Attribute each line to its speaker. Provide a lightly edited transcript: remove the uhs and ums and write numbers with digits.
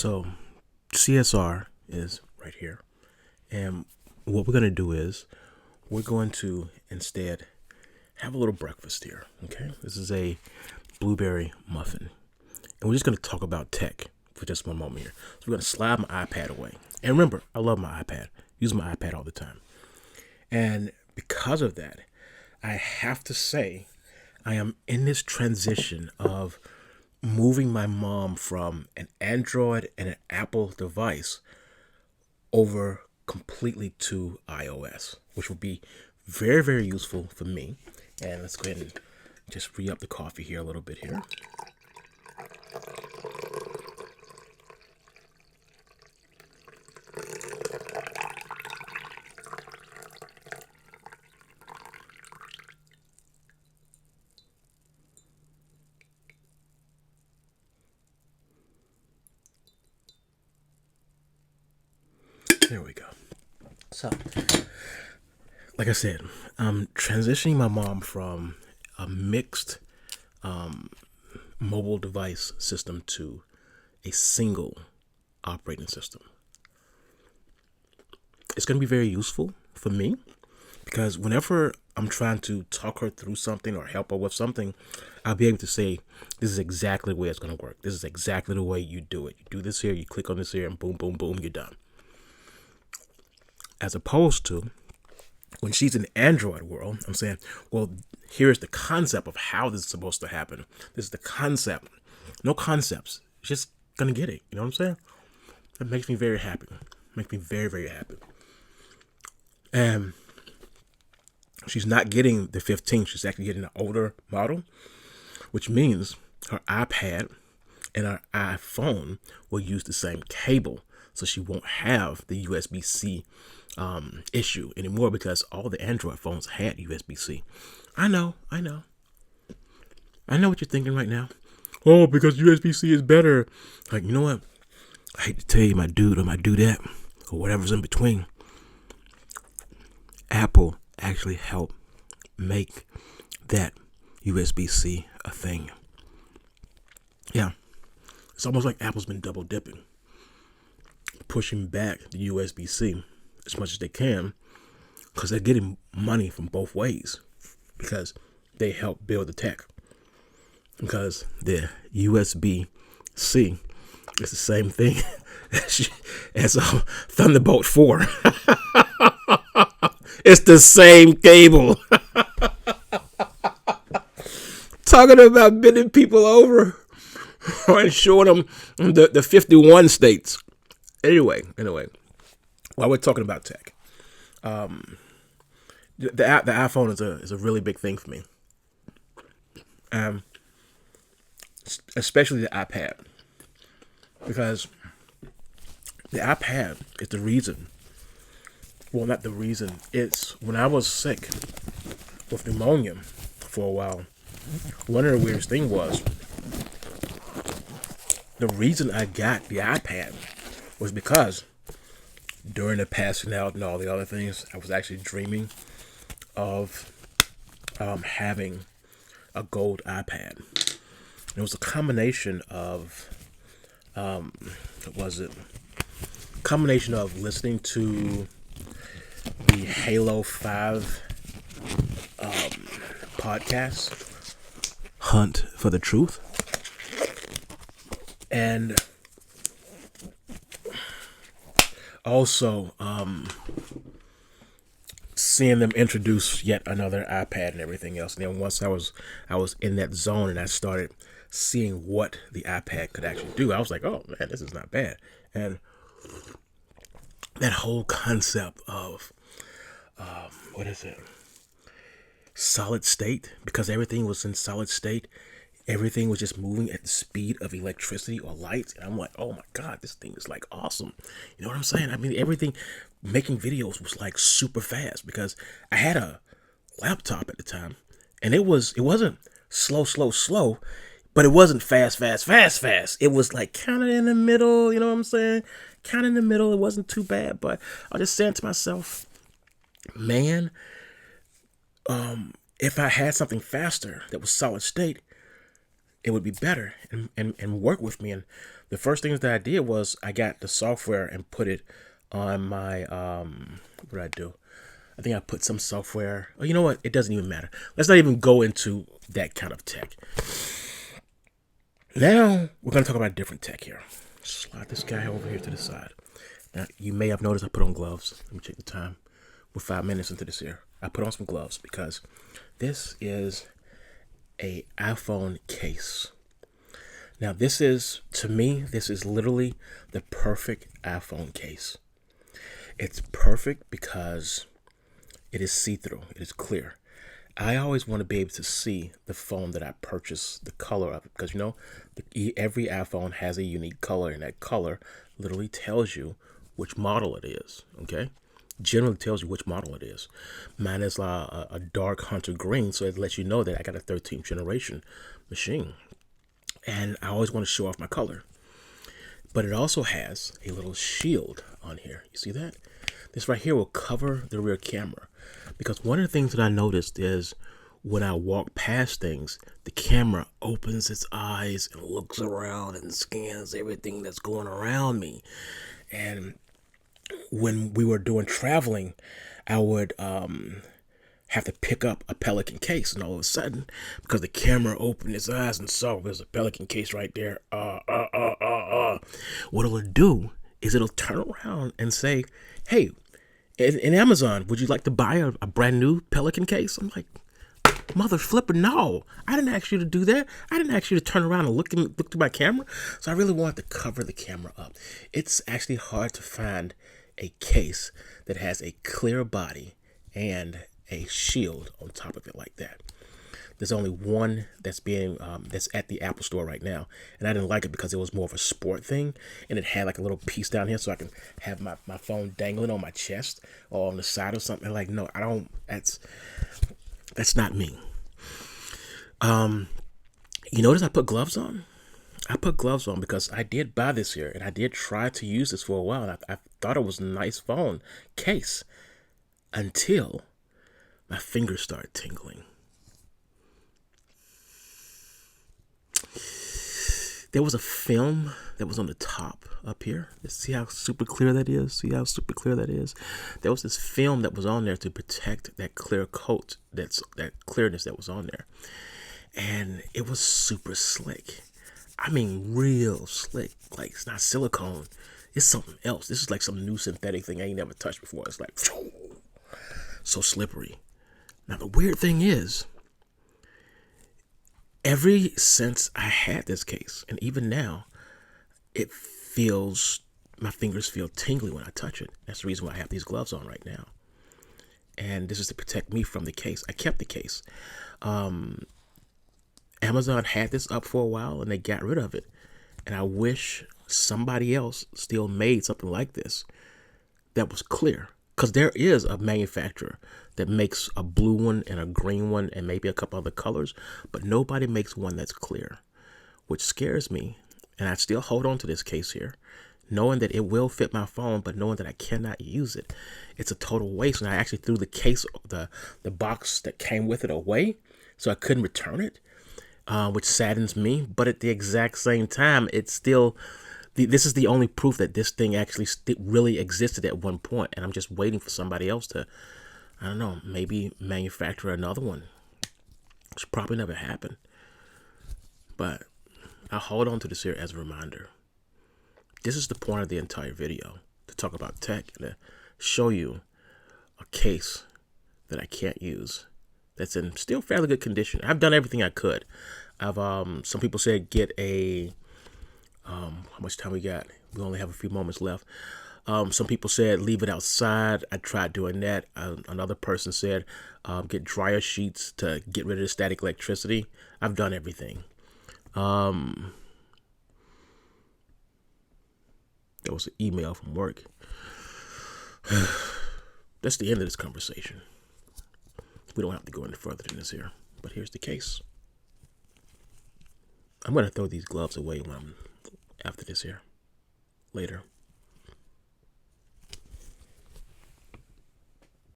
Speaker 1: So CSR is right here. And what we're going to do is we're going to instead have a little breakfast here. Okay. This is a blueberry muffin. And we're just going to talk about tech for just one moment here. So we're going to slide my iPad away. And remember, I love my iPad. Use my iPad all the time. And because of that, I have to say I am in this transition of moving my mom from an Android and an Apple device over completely to iOS, which will be very, very useful for me. And let's go ahead and just re-up the coffee here a little bit here. There we go. So, like I said, I'm transitioning my mom from a mixed mobile device system to a single operating system. It's going to be very useful for me because whenever I'm trying to talk her through something or help her with something, I'll be able to say, this is exactly the way it's going to work. This is exactly the way you do it. You do this here, you click on this here, and boom, boom, boom, you're done. As opposed to when she's in the Android world, I'm saying, well, here's the concept of how this is supposed to happen. This is the concept. No concepts. It's just going to get it. You know what I'm saying? That makes me very happy. Makes me very, very happy. And she's not getting the 15. She's actually getting an older model, which means her iPad and her iPhone will use the same cable. So she won't have the USB-C issue anymore because all the Android phones had USB-C. I know what you're thinking right now. Oh, because USB-C is better. Like, you know what? I hate to tell you, my dude or my dudette or whatever's in between. Apple actually helped make that USB-C a thing. Yeah. It's almost like Apple's been double dipping, pushing back the USB-C as much as they can because they're getting money from both ways because they help build the tech. Because the USB-C is the same thing as Thunderbolt 4. It's the same cable. Talking about bending people over and showing them the 51 states. Anyway, while we're talking about tech, the iPhone is a really big thing for me. Especially the iPad, because the iPad is the reason. Well, not the reason. It's when I was sick with pneumonia for a while. One of the weirdest thing was the reason I got the iPad was because during the passing out and all the other things, I was actually dreaming of having a gold iPad. It was a combination of, what was it? Combination of listening to the Halo 5 podcast, Hunt for the Truth, and also seeing them introduce yet another iPad and everything else. And then once I was in that zone and I started seeing what the iPad could actually do, I was like, oh man, this is not bad. And that whole concept of what is it? Solid state, because everything was in solid state. Everything was just moving at the speed of electricity or light. And I'm like, oh my God, this thing is like awesome. You know what I'm saying? I mean, everything, making videos was like super fast because I had a laptop at the time and it wasn't slow, but it wasn't fast. It was like kind of in the middle. You know what I'm saying? Kind of in the middle. It wasn't too bad, but I was just saying to myself, man, if I had something faster that was solid state, it would be better and work with me. And the first things that I did was I got the software and put it on my what did I do? I think I put some software. Oh, you know what? It doesn't even matter. Let's not even go into that kind of tech. Now we're gonna talk about different tech here. Slide this guy over here to the side. Now you may have noticed I put on gloves. Let me check the time. We're 5 minutes into this here. I put on some gloves because this is a iPhone case. Now this is, to me, this is literally the perfect iPhone case. It's perfect because it is see-through. It is clear. I always want to be able to see the phone that I purchased, the color of it, because every iPhone has a unique color, and that color literally tells you which model it is. Okay, generally tells you which model it is. Mine is a dark hunter green, so it lets you know that I got a 13th generation machine, and I always want to show off my color. But it also has a little shield on here. You see that? This right here will cover the rear camera. Because one of the things that I noticed is when I walk past things, the camera opens its eyes and looks around and scans everything that's going around me. And when we were doing traveling, I would have to pick up a Pelican case, and all of a sudden, because the camera opened its eyes and saw there's a Pelican case right there, what it'll do is it'll turn around and say, hey, in Amazon, would you like to buy a brand new Pelican case? I'm like, mother flipper, no. I didn't ask you to do that. I didn't ask you to turn around and look through my camera. So I really wanted to cover the camera up. It's actually hard to find a case that has a clear body and a shield on top of it like that. There's only one that's that's at the Apple store right now, and I didn't like it because it was more of a sport thing, and it had like a little piece down here so I can have my phone dangling on my chest or on the side or something. Like, no, I don't. That's not me. You notice I put gloves on? I put gloves on because I did buy this here, and I did try to use this for a while, and I thought it was a nice phone case until my fingers started tingling. There was a film that was on the top up here. See how super clear that is? See how super clear that is? There was this film that was on there to protect that clear coat, that clearness that was on there. And it was super slick. I mean, real slick. Like, it's not silicone. It's something else. This is like some new synthetic thing I ain't never touched before. It's like so slippery. Now, the weird thing is, ever since I had this case, and even now, my fingers feel tingly when I touch it. That's the reason why I have these gloves on right now. And this is to protect me from the case. I kept the case. Amazon had this up for a while and they got rid of it. And I wish somebody else still made something like this that was clear. Because there is a manufacturer that makes a blue one and a green one and maybe a couple other colors, but nobody makes one that's clear, which scares me. And I still hold on to this case here, knowing that it will fit my phone, but knowing that I cannot use it. It's a total waste. And I actually threw the case, the box that came with it away, so I couldn't return it, which saddens me. But at the exact same time, it's still... This is the only proof that this thing actually really existed at one point, and I'm just waiting for somebody else to, I don't know, maybe manufacture another one, which probably never happened. But I'll hold on to this here as a reminder. This is the point of the entire video, to talk about tech and to show you a case that I can't use that's in still fairly good condition. I've done everything I could. Some people said get a... how much time we got? We only have a few moments left. Some people said leave it outside. I tried doing that. Another person said get dryer sheets to get rid of the static electricity. I've done everything. There was an email from work. That's the end of this conversation. We don't have to go any further than this here. But here's the case. I'm going to throw these gloves away when I'm after this here. Later.